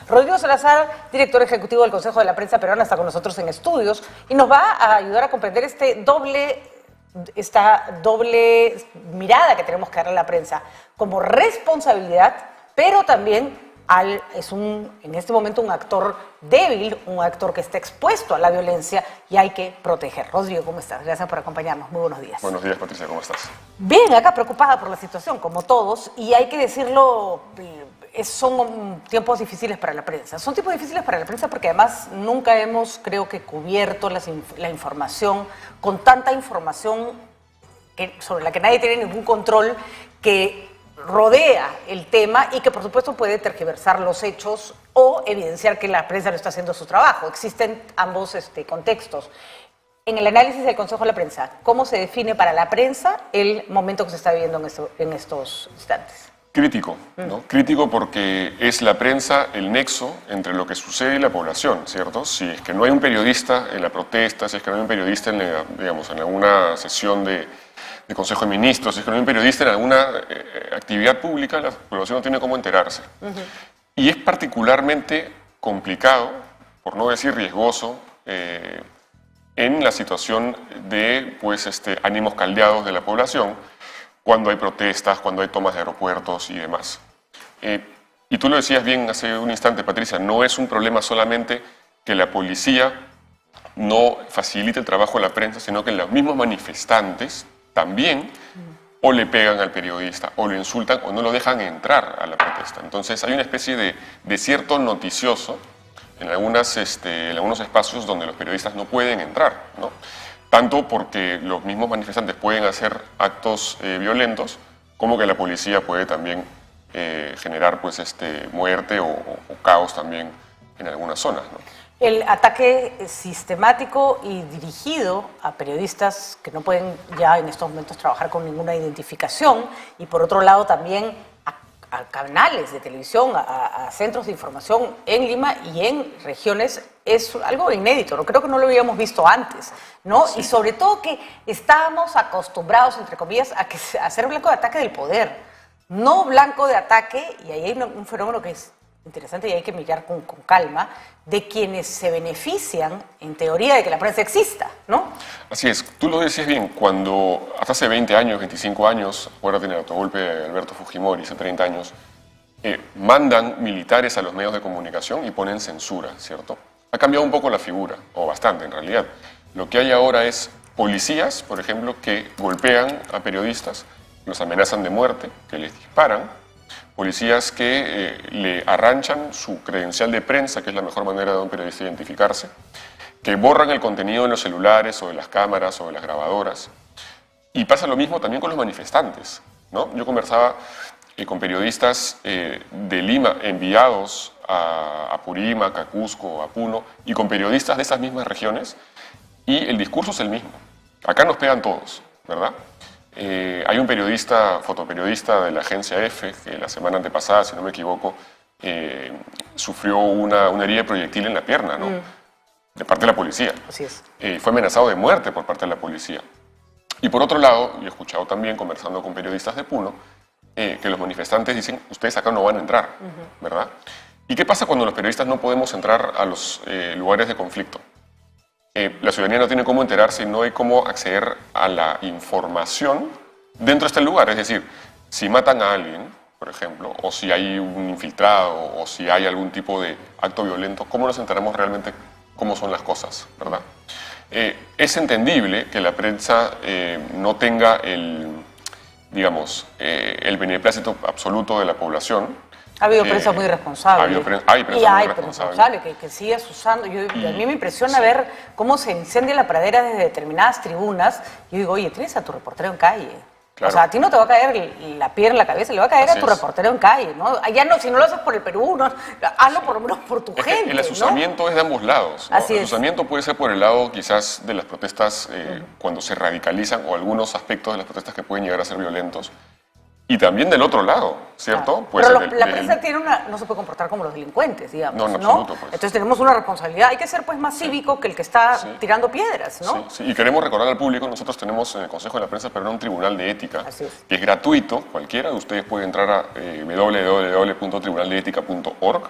Rodrigo Salazar, director ejecutivo del Consejo de la Prensa Peruana, está con nosotros en estudios y nos va a ayudar a comprender esta doble mirada que tenemos que dar a la prensa como responsabilidad, pero también en este momento un actor débil, un actor que está expuesto a la violencia y hay que proteger. Rodrigo, ¿cómo estás? Gracias por acompañarnos. Muy buenos días. Buenos días, Patricia, ¿cómo estás? Bien, acá preocupada por la situación, como todos, y hay que decirlo, son tiempos difíciles para la prensa. Son tiempos difíciles para la prensa porque además nunca hemos, creo que, cubierto la información con tanta información sobre la que nadie tiene ningún control, que rodea el tema y que por supuesto puede tergiversar los hechos o evidenciar que la prensa no está haciendo su trabajo. Existen ambos contextos. En el análisis del Consejo de la Prensa, ¿cómo se define para la prensa el momento que se está viviendo en estos instantes? Crítico, ¿no? Crítico porque es la prensa el nexo entre lo que sucede y la población, ¿cierto? Si es que no hay un periodista en la protesta, si es que no hay un periodista en alguna sesión de Consejo de Ministros, si es que no hay un periodista en alguna actividad pública, la población no tiene cómo enterarse. Y es particularmente complicado, por no decir riesgoso, en la situación de ánimos caldeados de la población, cuando hay protestas, cuando hay tomas de aeropuertos y demás. Y tú lo decías bien hace un instante, Patricia, no es un problema solamente que la policía no facilite el trabajo de la prensa, sino que los mismos manifestantes también o le pegan al periodista, o lo insultan, o no lo dejan entrar a la protesta. Entonces hay una especie de desierto noticioso en algunos espacios donde los periodistas no pueden entrar, ¿no? Tanto porque los mismos manifestantes pueden hacer actos violentos, como que la policía puede también generar muerte o caos también en algunas zonas, ¿no? El ataque sistemático y dirigido a periodistas que no pueden ya en estos momentos trabajar con ninguna identificación, y por otro lado también a canales de televisión, a centros de información en Lima y en regiones, es algo inédito, ¿no? Creo que no lo habíamos visto antes, ¿no? Sí. Y sobre todo que estábamos acostumbrados, entre comillas, a ser blanco de ataque del poder, no blanco de ataque, y ahí hay un fenómeno que es interesante y hay que mirar con calma, de quienes se benefician, en teoría, de que la prensa exista, ¿no? Así es. Tú lo decías bien, cuando hasta hace 20 años, 25 años, acuérdate en el autogolpe de Alberto Fujimori, hace 30 años, mandan militares a los medios de comunicación y ponen censura, ¿cierto? Ha cambiado un poco la figura, o bastante en realidad. Lo que hay ahora es policías, por ejemplo, que golpean a periodistas, los amenazan de muerte, que les disparan, policías que le arranchan su credencial de prensa, que es la mejor manera de un periodista identificarse, que borran el contenido en los celulares o de las cámaras o de las grabadoras. Y pasa lo mismo también con los manifestantes, ¿no? Yo conversaba con periodistas de Lima enviados a Apurímac, a Cusco, a Puno, y con periodistas de esas mismas regiones, y el discurso es el mismo. Acá nos pegan todos, ¿verdad? Hay un fotoperiodista de la agencia EFE, que la semana antepasada, si no me equivoco, sufrió una herida de proyectil en la pierna, ¿no? De parte de la policía. Así es. Fue amenazado de muerte por parte de la policía. Y por otro lado, yo he escuchado también, conversando con periodistas de Puno, que los manifestantes dicen, ustedes acá no van a entrar, ¿verdad? ¿Y qué pasa cuando los periodistas no podemos entrar a los lugares de conflicto? La ciudadanía no tiene cómo enterarse y no hay cómo acceder a la información dentro de este lugar. Es decir, si matan a alguien, por ejemplo, o si hay un infiltrado, o si hay algún tipo de acto violento, ¿cómo nos enteramos realmente cómo son las cosas, verdad? Es entendible que la prensa no tenga el beneplácito absoluto de la población. Ha habido prensa muy responsable. Hay prensa muy responsable. Que sigues usando. A mí me impresiona ver cómo se incendia la pradera desde determinadas tribunas. Yo digo, oye, tienes a tu reportero en calle. Claro. O sea, a ti no te va a caer la piedra en la cabeza, le va a caer a tu reportero en calle, ¿no? Allá no, si no lo haces por el Perú, no, hazlo por lo menos por tu gente. El asusamiento, ¿no? Es de ambos lados, ¿no? Así el asusamiento puede ser por el lado quizás de las protestas cuando se radicalizan, o algunos aspectos de las protestas que pueden llegar a ser violentos. Y también del otro lado, ¿cierto? Claro. Pero la prensa no se puede comportar como los delincuentes, digamos, no, en absoluto, pues. Entonces tenemos una responsabilidad. Hay que ser pues más cívico que el que está tirando piedras, ¿no? Sí. Y queremos recordar al público, nosotros tenemos en el Consejo de la Prensa Peruana un tribunal de ética, que es gratuito, cualquiera de ustedes puede entrar a www.tribunaldeetica.org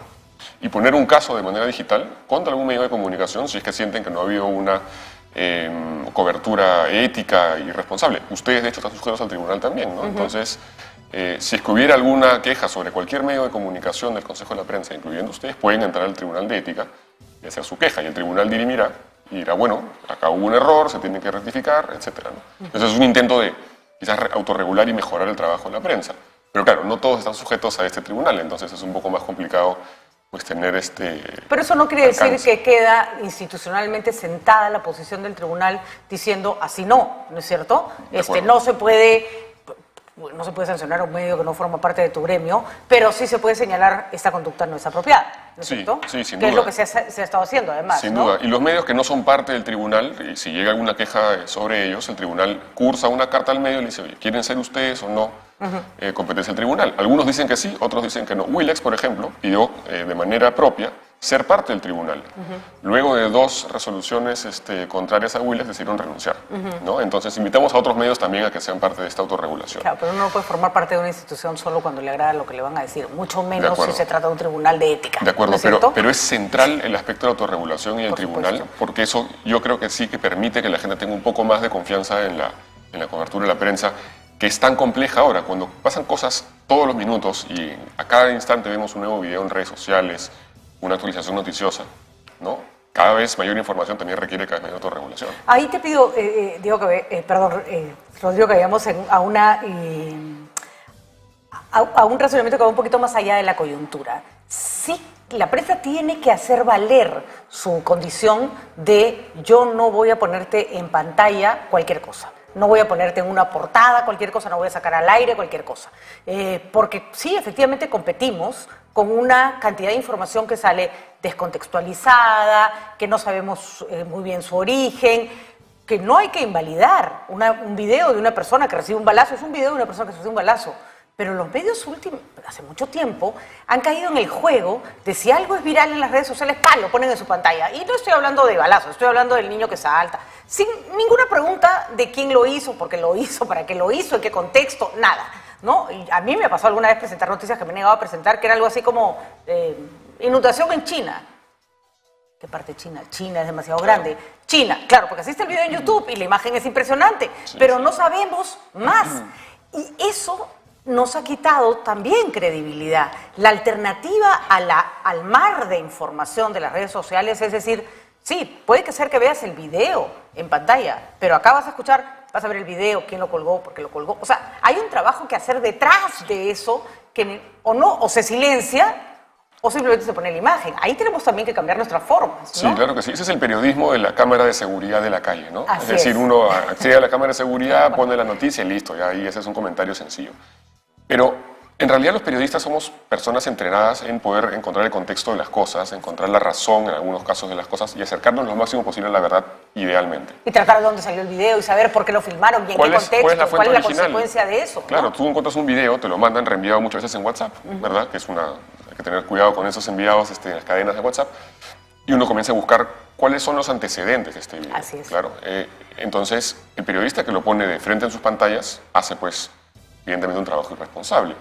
y poner un caso de manera digital contra algún medio de comunicación si es que sienten que no ha habido una cobertura ética y responsable. Ustedes, de hecho, están sujetos al tribunal también, ¿no? Entonces, si es que hubiera alguna queja sobre cualquier medio de comunicación del Consejo de la Prensa, incluyendo ustedes, pueden entrar al Tribunal de Ética y hacer su queja, y el tribunal dirimirá y dirá, bueno, acá hubo un error, se tiene que rectificar, etc., ¿no? Entonces es un intento de quizás autorregular y mejorar el trabajo de la prensa. Pero claro, no todos están sujetos a este tribunal, entonces es un poco más complicado pues tener este... Pero eso no quiere alcance. decir que queda institucionalmente sentada la posición del tribunal diciendo así no, ¿no es cierto? No se puede sancionar a un medio que no forma parte de tu gremio, pero sí se puede señalar esta conducta no es apropiada, ¿no es cierto? Sí, sin duda. Que es lo que se ha estado haciendo, además. Sin ¿no? duda. Y los medios que no son parte del tribunal, y si llega alguna queja sobre ellos, el tribunal cursa una carta al medio y le dice, oye, ¿quieren ser ustedes o no competencia del tribunal? Algunos dicen que sí, otros dicen que no. Willax, por ejemplo, pidió de manera propia ser parte del tribunal. Luego de 2 resoluciones contrarias a Willax, decidieron renunciar, ¿no? Entonces invitamos a otros medios también a que sean parte de esta autorregulación. Claro, pero uno no puede formar parte de una institución solo cuando le agrada lo que le van a decir, mucho menos si se trata de un tribunal de ética. De acuerdo, ¿no es pero es central el aspecto de autorregulación y el tribunal, supuesto. porque eso yo creo que sí que permite que la gente tenga un poco más de confianza en la cobertura de la prensa, que es tan compleja ahora. Cuando pasan cosas todos los minutos y a cada instante vemos un nuevo video en redes sociales, una actualización noticiosa, ¿no? Cada vez mayor información también requiere cada vez mayor autorregulación. Ahí te pido, Rodrigo, que vayamos a un razonamiento que va un poquito más allá de la coyuntura. Sí, la prensa tiene que hacer valer su condición de yo no voy a ponerte en pantalla cualquier cosa. No voy a ponerte en una portada cualquier cosa, no voy a sacar al aire cualquier cosa. Porque sí, efectivamente competimos con una cantidad de información que sale descontextualizada, que no sabemos muy bien su origen, que no hay que invalidar. Un video de una persona que recibe un balazo es un video de una persona que recibe un balazo. Pero los medios hace mucho tiempo, han caído en el juego de si algo es viral en las redes sociales, ¡pam!, lo ponen en su pantalla. Y no estoy hablando de balazos, estoy hablando del niño que salta. Sin ninguna pregunta de quién lo hizo, por qué lo hizo, para qué lo hizo, en qué contexto, nada, ¿no? Y a mí me ha pasado alguna vez presentar noticias que me he negado a presentar, que era algo así como inundación en China. ¿Qué parte China? China es demasiado grande. China, claro, porque así está el video en YouTube y la imagen es impresionante, pero no sabemos más. Y eso nos ha quitado también credibilidad. La alternativa al mar de información de las redes sociales es decir, sí, puede que ser que veas el video en pantalla, pero acá vas a escuchar, vas a ver el video, quién lo colgó, por qué lo colgó. O sea, hay un trabajo que hacer detrás de eso que o se silencia o simplemente se pone la imagen. Ahí tenemos también que cambiar nuestras formas, ¿no? Sí, claro que sí. Ese es el periodismo de la cámara de seguridad de la calle, ¿no? Así es decir, uno accede a la cámara de seguridad, pone la noticia y listo, ya ahí ese es un comentario sencillo. Pero en realidad los periodistas somos personas entrenadas en poder encontrar el contexto de las cosas, encontrar la razón en algunos casos de las cosas y acercarnos lo máximo posible a la verdad idealmente. Y tratar de dónde salió el video y saber por qué lo filmaron y en qué contexto, cuál es la fuente cuál es la original. consecuencia de eso. Claro, ¿no? tú encuentras un video, te lo mandan reenviado muchas veces en WhatsApp, ¿verdad? Que hay que tener cuidado con esos enviados en las cadenas de WhatsApp. Y uno comienza a buscar cuáles son los antecedentes de este video. Así es. Claro. Entonces, el periodista que lo pone de frente en sus pantallas hace, pues, evidentemente un trabajo irresponsable.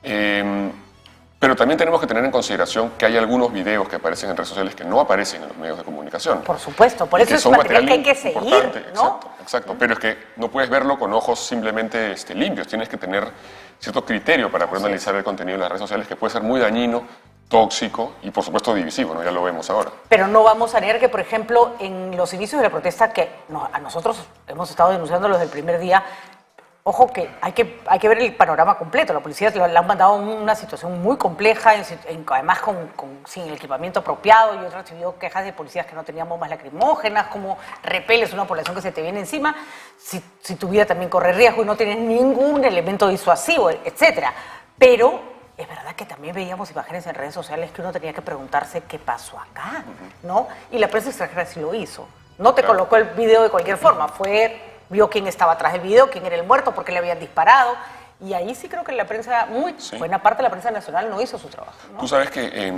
Pero también tenemos que tener en consideración que hay algunos videos que aparecen en redes sociales que no aparecen en los medios de comunicación. Por supuesto, por eso es material que hay que seguir, ¿no? Exacto, pero es que no puedes verlo con ojos simplemente limpios, tienes que tener cierto criterio para poder analizar el contenido de las redes sociales que puede ser muy dañino, tóxico y por supuesto divisivo, ¿no? Ya lo vemos ahora. Pero no vamos a negar que, por ejemplo, en los inicios de la protesta que a nosotros hemos estado denunciando desde el primer día, ojo que hay que ver el panorama completo. La policía la han mandado en una situación muy compleja, además sin el equipamiento apropiado. Yo he recibido quejas de policías que no tenían bombas lacrimógenas, como repeles una población que se te viene encima, si tu vida también corre riesgo y no tienes ningún elemento disuasivo, etcétera. Pero es verdad que también veíamos imágenes en redes sociales que uno tenía que preguntarse qué pasó acá, ¿no? Y la prensa extranjera sí lo hizo. No te colocó el video de cualquier forma, vio quién estaba atrás del video, quién era el muerto, por qué le habían disparado. Y ahí sí creo que la prensa, buena parte de la prensa nacional no hizo su trabajo, ¿no? Tú sabes que,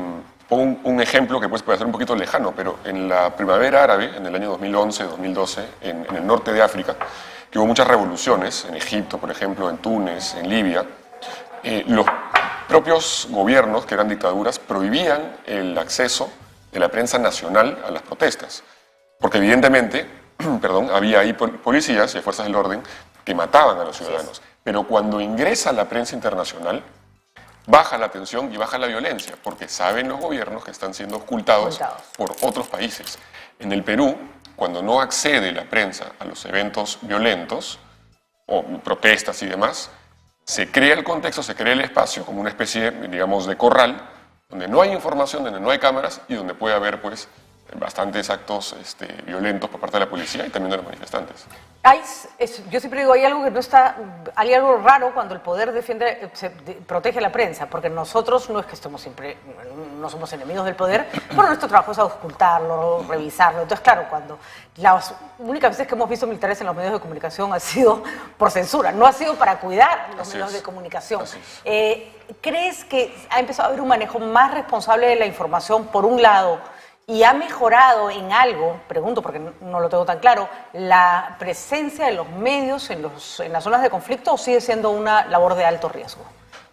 pongo un ejemplo que puede ser un poquito lejano, pero en la primavera árabe, en el año 2011-2012, en el norte de África, que hubo muchas revoluciones, en Egipto, por ejemplo, en Túnez, en Libia, propios gobiernos, que eran dictaduras, prohibían el acceso de la prensa nacional a las protestas. Porque evidentemente, perdón, había ahí policías y fuerzas del orden que mataban a los ciudadanos. Pero cuando ingresa la prensa internacional, baja la tensión y baja la violencia, porque saben los gobiernos que están siendo ocultados por otros países. En el Perú, cuando no accede la prensa a los eventos violentos, o protestas y demás, se crea el contexto, se crea el espacio como una especie, digamos, de corral, donde no hay información, donde no hay cámaras y donde puede haber, pues, bastantes actos violentos por parte de la policía y también de los manifestantes. Yo siempre digo, hay algo raro cuando el poder protege a la prensa, porque nosotros no es que estemos siempre, no somos enemigos del poder, pero nuestro trabajo es ocultarlo, revisarlo. Entonces, claro, cuando las únicas veces que hemos visto militares en los medios de comunicación ha sido por censura, no ha sido para cuidar los medios de comunicación. ¿Crees que ha empezado a haber un manejo más responsable de la información, por un lado, y ha mejorado en algo, pregunto porque no lo tengo tan claro, la presencia de los medios en las zonas de conflicto, o sigue siendo una labor de alto riesgo?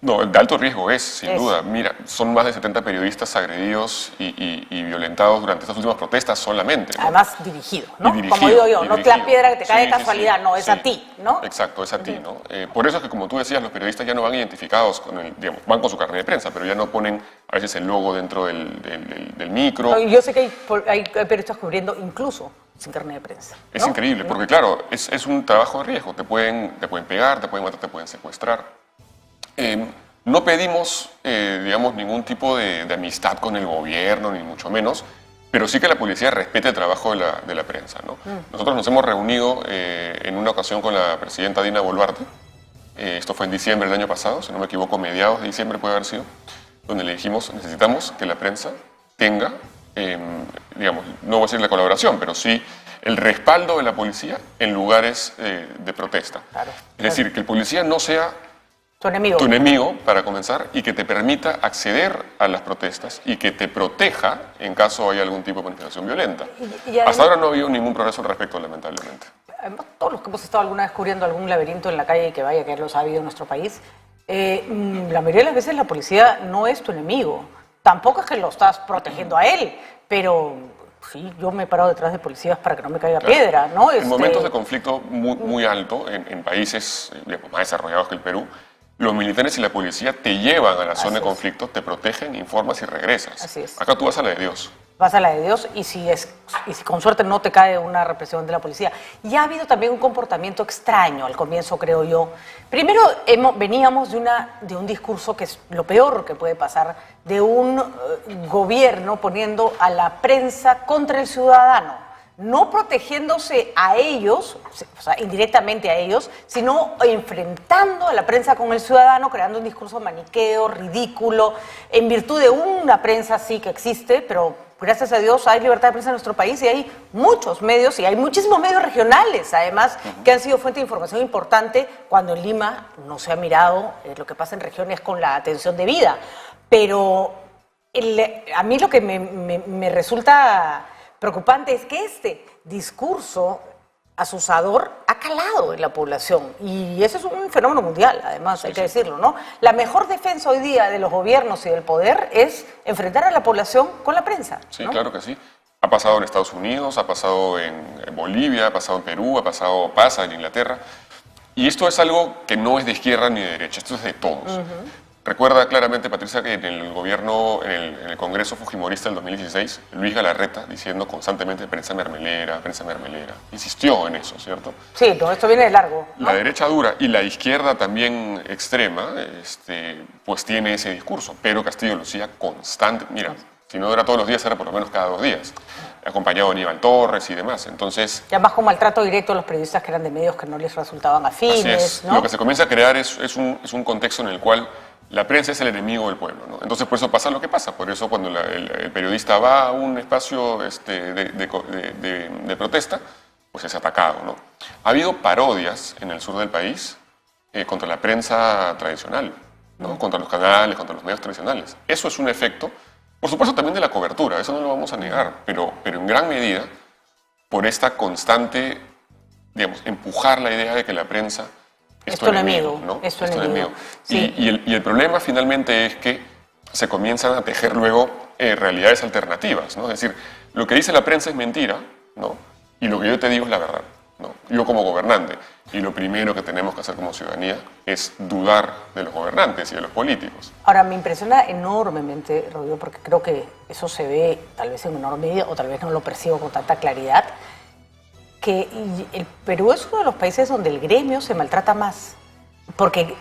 No, de alto riesgo es, sin duda. Mira, son más de 70 periodistas agredidos y violentados durante estas últimas protestas solamente, ¿no? Además dirigido, ¿no? Como digo yo, no es la piedra que te cae de casualidad, no, es a ti, ¿no? Exacto, es a ti, ¿no? Por eso es que, como tú decías, los periodistas ya no van identificados digamos, van con su carnet de prensa, pero ya no ponen a veces el logo dentro del micro. No, yo sé que hay periodistas cubriendo incluso sin carnet de prensa, ¿no? Es increíble, porque claro, es un trabajo de riesgo. Te pueden pegar, te pueden matar, te pueden secuestrar. No pedimos, digamos, ningún tipo de amistad con el gobierno, ni mucho menos, pero sí que la policía respete el trabajo de la prensa, ¿no? Nosotros nos hemos reunido en una ocasión con la presidenta Dina Boluarte, esto fue en diciembre del año pasado, si no me equivoco, mediados de diciembre puede haber sido, donde le dijimos, necesitamos que la prensa tenga, digamos, no voy a decir la colaboración, pero sí el respaldo de la policía en lugares de protesta. Claro. Es decir, que el policía no sea tu enemigo, para comenzar, y que te permita acceder a las protestas y que te proteja en caso haya algún tipo de manifestación violenta. Hasta ahora no ha habido ningún progreso al respecto, lamentablemente. Todos los que hemos estado alguna vez cubriendo algún laberinto en la calle, y que vaya que los ha habido en nuestro país, la mayoría de las veces la policía no es tu enemigo. Tampoco es que lo estás protegiendo a él, pero sí, yo me he parado detrás de policías para que no me caiga piedra, ¿no? En momentos de conflicto muy alto, en países, digamos, más desarrollados que el Perú, los militares y la policía te llevan a la zona de conflicto, te protegen, informas y regresas. Así es. Acá tú vas a la de Dios. Vas a la de Dios y si con suerte no te cae una represión de la policía. Y ha habido también un comportamiento extraño al comienzo, creo yo. Primero, veníamos de un discurso que es lo peor que puede pasar, de un gobierno poniendo a la prensa contra el ciudadano. No protegiéndose a ellos, o sea, indirectamente a ellos, sino enfrentando a la prensa con el ciudadano, creando un discurso maniqueo, ridículo, en virtud de una prensa sí que existe, pero gracias a Dios hay libertad de prensa en nuestro país y hay muchos medios, y hay muchísimos medios regionales, además, que han sido fuente de información importante cuando en Lima no se ha mirado lo que pasa en regiones con la atención debida. Pero a mí lo que me resulta preocupante es que este discurso asusador ha calado en la población, y eso es un fenómeno mundial, además, hay que decirlo, ¿no? La mejor defensa hoy día de los gobiernos y del poder es enfrentar a la población con la prensa, ¿no? Sí, claro que sí. Ha pasado en Estados Unidos, ha pasado en Bolivia, ha pasado en Perú, pasa en Inglaterra, y esto es algo que no es de izquierda ni de derecha, esto es de todos. Recuerda claramente, Patricia, que en el gobierno, en el Congreso Fujimorista del 2016, Luis Galarreta, diciendo constantemente prensa mermelera, insistió en eso, ¿cierto? Sí, todo esto viene de largo, ¿no? La derecha dura y la izquierda también extrema, pues tiene ese discurso. Pero Castillo Lucía constante, mira, si no era todos los días, era por lo menos cada 2 días, acompañado de Aníbal Torres y demás. Entonces, y además con maltrato directo a los periodistas que eran de medios que no les resultaban afines, así es, ¿no? Lo que se comienza a crear es un contexto en el cual la prensa es el enemigo del pueblo, ¿no? Entonces, por eso pasa lo que pasa. Por eso, cuando el periodista va a un espacio de protesta, pues es atacado, ¿no? Ha habido parodias en el sur del país contra la prensa tradicional, ¿no? Contra los canales, contra los medios tradicionales. Eso es un efecto, por supuesto, también de la cobertura, eso no lo vamos a negar, pero en gran medida por esta constante, digamos, empujar la idea de que la prensa es tu enemigo, ¿no? Es tu enemigo. Sí. Y el problema finalmente es que se comienzan a tejer luego realidades alternativas, ¿no? Es decir, lo que dice la prensa es mentira, ¿no? Y lo que yo te digo es la verdad, ¿no? Yo como gobernante, y lo primero que tenemos que hacer como ciudadanía es dudar de los gobernantes y de los políticos. Ahora, me impresiona enormemente, Rodrigo, porque creo que eso se ve tal vez en menor medida, o tal vez no lo percibo con tanta claridad, que el Perú es uno de los países donde el gremio se maltrata más. Porque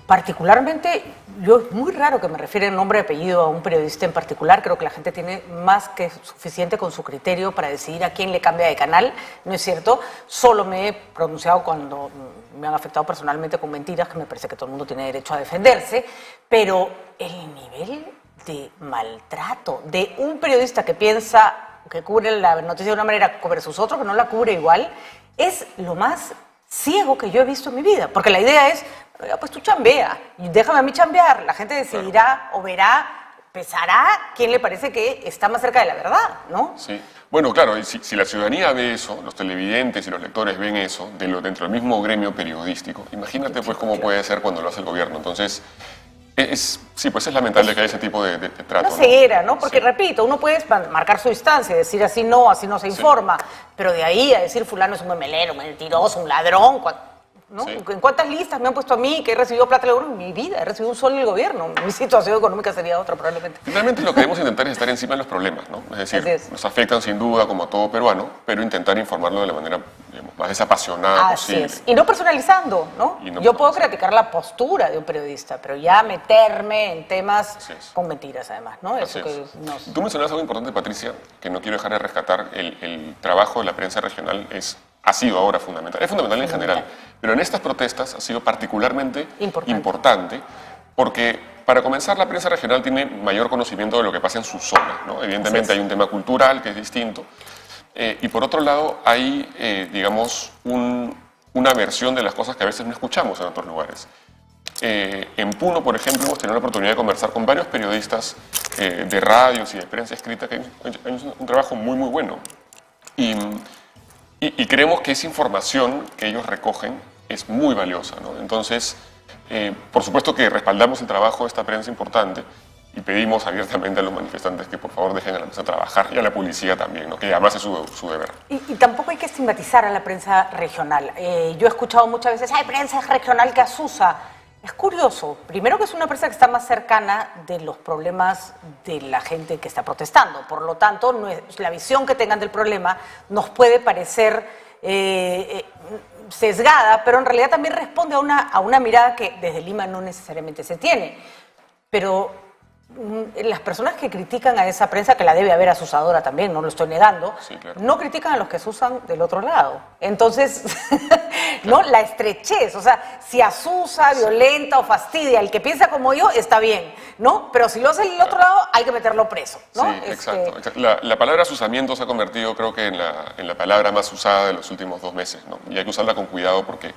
particularmente, yo es muy raro que me refiera en nombre y apellido a un periodista en particular. Creo que la gente tiene más que suficiente con su criterio para decidir a quién le cambia de canal. No es cierto. Solo me he pronunciado cuando me han afectado personalmente con mentiras, que me parece que todo el mundo tiene derecho a defenderse. Pero el nivel de maltrato de un periodista que piensa que cubre la noticia de una manera versus otro que no la cubre igual, es lo más ciego que yo he visto en mi vida. Porque la idea es, pues tú chambea, déjame a mí chambear, la gente decidirá o verá, pesará quién le parece que está más cerca de la verdad, ¿no? Sí. Bueno, claro, y si la ciudadanía ve eso, los televidentes y los lectores ven eso, dentro del mismo gremio periodístico, imagínate pues cómo puede ser cuando lo hace el gobierno. Entonces, sí, pues es lamentable que haya ese tipo de trato. Una ceguera, ¿no? Porque, repito, uno puede marcar su distancia, decir así no se informa, pero de ahí a decir fulano es un memelero, un mentiroso, un ladrón, ¿no? Sí. ¿En cuántas listas me han puesto a mí que he recibido plata del gobierno? En mi vida he recibido un solo del gobierno. Mi situación económica sería otra probablemente. Finalmente lo que debemos intentar es estar encima de los problemas, ¿no? Es decir, nos afectan sin duda como a todo peruano, pero intentar informarlo de la manera, digamos, más desapasionada posible. Así es. Y no personalizando, ¿no? Yo puedo criticar la postura de un periodista, pero ya meterme en temas con mentiras además, ¿no? Eso que Tú mencionabas algo importante, Patricia, que no quiero dejar de rescatar. El trabajo de la prensa regional ha sido ahora fundamental. Es fundamental en general, pero en estas protestas ha sido particularmente importante porque, para comenzar, la prensa regional tiene mayor conocimiento de lo que pasa en su zona, ¿no? Evidentemente hay un tema cultural que es distinto, y por otro lado hay, digamos, una versión de las cosas que a veces no escuchamos en otros lugares. En Puno, por ejemplo, hemos tenido la oportunidad de conversar con varios periodistas de radios y de prensa escrita que hay un trabajo muy, muy bueno. Y creemos que esa información que ellos recogen es muy valiosa, ¿no? Entonces, por supuesto que respaldamos el trabajo de esta prensa importante y pedimos abiertamente a los manifestantes que por favor dejen a la prensa trabajar y a la policía también, ¿no? Que además es su deber. Y tampoco hay que estigmatizar a la prensa regional. Yo he escuchado muchas veces, hay prensa regional que asusa. Es curioso, primero que es una prensa que está más cercana de los problemas de la gente que está protestando. Por lo tanto, la visión que tengan del problema nos puede parecer sesgada, pero en realidad también responde a una mirada que desde Lima no necesariamente se tiene. Pero las personas que critican a esa prensa, que la debe haber asusadora también, no lo estoy negando, sí, claro, no critican a los que asusan del otro lado. Entonces, ¿no? La estrechez, o sea, si asusa, violenta o fastidia al que piensa como yo, está bien, ¿no? Pero si lo hace el otro lado, hay que meterlo preso, ¿no? Sí, exacto. La palabra asusamiento se ha convertido, creo que, en la palabra más usada de los últimos 2 meses, ¿no? Y hay que usarla con cuidado porque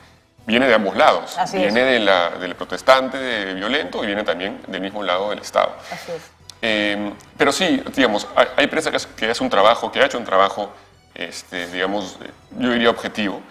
viene de ambos lados. Así viene del protestante violento y viene también del mismo lado del Estado. Así es. Pero sí, digamos, hay prensa que hace un trabajo, que ha hecho un trabajo, digamos, yo diría objetivo.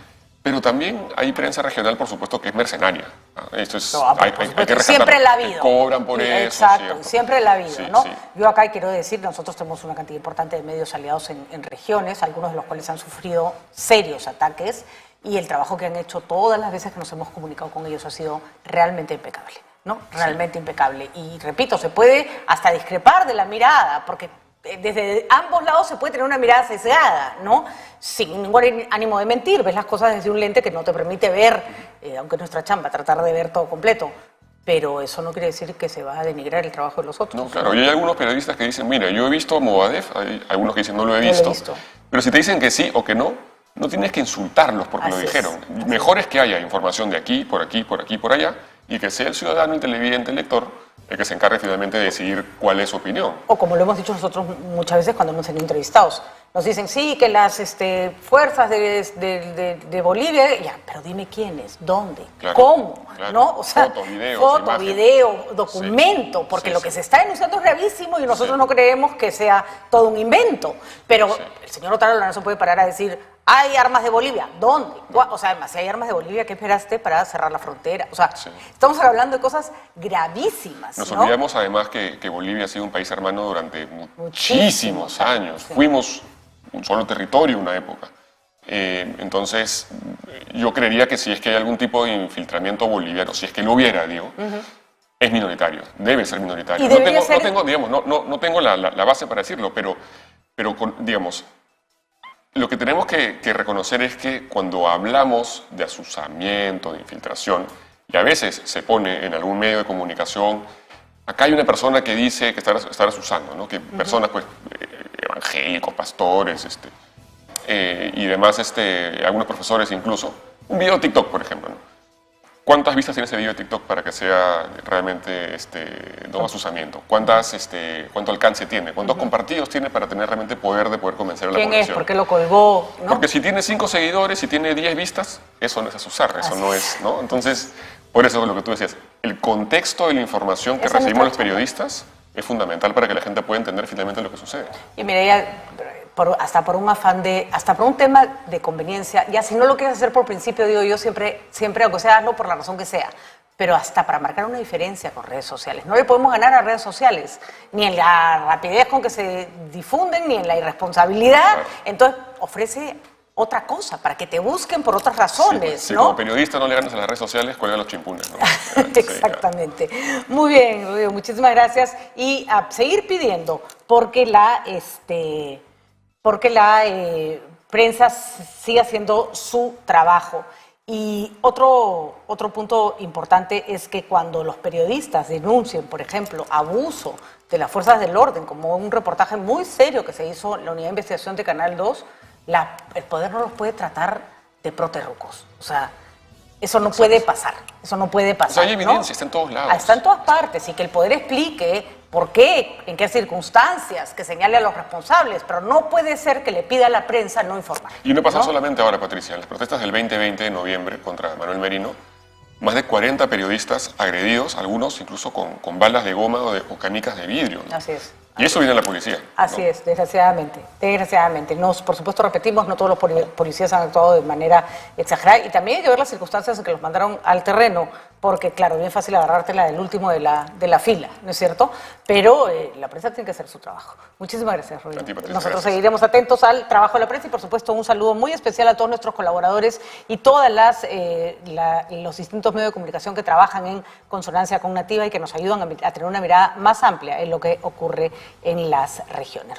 Pero también hay prensa regional, por supuesto, que es mercenaria. Esto es, hay que rescatar. Siempre la ha habido. Que cobran por eso. Exacto, ¿cierto? Siempre la ha habido, sí, ¿no? Sí. Yo acá quiero decir, nosotros tenemos una cantidad importante de medios aliados en regiones, algunos de los cuales han sufrido serios ataques, y el trabajo que han hecho todas las veces que nos hemos comunicado con ellos ha sido realmente impecable, ¿no? Realmente impecable. Y repito, se puede hasta discrepar de la mirada, porque desde ambos lados se puede tener una mirada sesgada, ¿no? Sin ningún ánimo de mentir, ves las cosas desde un lente que no te permite ver, aunque es nuestra chamba, tratar de ver todo completo. Pero eso no quiere decir que se va a denigrar el trabajo de los otros. No, claro, y hay algunos periodistas que dicen, mira, yo he visto a Movadef, hay algunos que dicen, no lo he visto. Pero si te dicen que sí o que no, no tienes que insultarlos porque lo dijeron. Mejor es que haya información de aquí, por aquí, por aquí, por allá, y que sea el ciudadano, el televidente, el lector, el que se encargue finalmente de decidir cuál es su opinión. O como lo hemos dicho nosotros muchas veces cuando hemos sido entrevistados. Nos dicen, sí, que las fuerzas de Bolivia, ya, pero dime quiénes, dónde, claro, cómo, claro. ¿no? O sea, foto, video, documento, sí, porque lo que se está denunciando es gravísimo y nosotros no creemos que sea todo un invento. Pero el señor Otárola no se puede parar a decir, ¿Hay armas de Bolivia? ¿Dónde? O sea, además, si hay armas de Bolivia, ¿qué esperaste para cerrar la frontera? O sea, estamos hablando de cosas gravísimas, Nos ¿no? olvidamos además que Bolivia ha sido un país hermano durante muchísimos años. Sí. Fuimos un solo territorio en una época. Entonces, yo creería que si es que hay algún tipo de infiltramiento boliviano, si es que lo hubiera, digo, es minoritario, debe ser minoritario. Y debería ser... No tengo la base para decirlo, pero digamos, lo que tenemos que reconocer es que cuando hablamos de asusamiento, de infiltración, y a veces se pone en algún medio de comunicación, acá hay una persona que dice que está asusando, ¿no? Que personas, pues, evangélicos, pastores, y demás, algunos profesores incluso, un video de TikTok, por ejemplo, ¿no? ¿Cuántas vistas tiene ese video de TikTok para que sea realmente no asusamiento? ¿Cuánto alcance tiene? ¿Cuántos compartidos tiene para tener realmente poder de poder convencer a la población? ¿Quién es? ¿Por qué lo colgó? ¿No? Porque si tiene 5 seguidores, si tiene 10 vistas, eso no es asusar, eso no es, ¿no? Entonces, por eso es lo que tú decías, el contexto de la información que recibimos los periodistas es fundamental para que la gente pueda entender finalmente lo que sucede. Y mira, ya, hasta por un afán hasta por un tema de conveniencia, ya si no lo quieres hacer por principio, digo yo siempre, aunque sea hazlo por la razón que sea, pero hasta para marcar una diferencia con redes sociales. No le podemos ganar a redes sociales, ni en la rapidez con que se difunden, ni en la irresponsabilidad. Claro. Entonces, ofrece otra cosa, para que te busquen por otras razones, sí, ¿no? Como periodista no le ganas a las redes sociales, cuelga los chimpunes, ¿no? Exactamente. Muy bien, Rodrigo, muchísimas gracias. Y a seguir pidiendo, porque la prensa siga haciendo su trabajo. Y otro punto importante es que cuando los periodistas denuncien, por ejemplo, abuso de las fuerzas del orden, como un reportaje muy serio que se hizo en la Unidad de Investigación de Canal 2, el poder no los puede tratar de proterrucos. O sea, eso no puede pasar. Eso no puede pasar. O sea, hay evidencia, ¿no? está en todos lados. Está en todas partes, y que el poder explique por qué, en qué circunstancias, que señale a los responsables, pero no puede ser que le pida a la prensa no informar. Y no pasa solamente ahora, Patricia. En las protestas del 2020 de noviembre contra Manuel Merino, más de 40 periodistas agredidos, algunos incluso con balas de goma o canicas de vidrio, ¿no? Así es. Y eso viene a la policía. Así ¿no? es, desgraciadamente. Por supuesto, repetimos, no todos los policías han actuado de manera exagerada, y también hay que ver las circunstancias en que los mandaron al terreno, porque claro, es bien fácil agarrártela del último de la fila, ¿no es cierto? Pero la prensa tiene que hacer su trabajo. Muchísimas gracias, Rodrigo. Nosotros seguiremos atentos al trabajo de la prensa, y por supuesto un saludo muy especial a todos nuestros colaboradores y todas los distintos medios de comunicación que trabajan en consonancia con Nativa y que nos ayudan a tener una mirada más amplia en lo que ocurre en las regiones.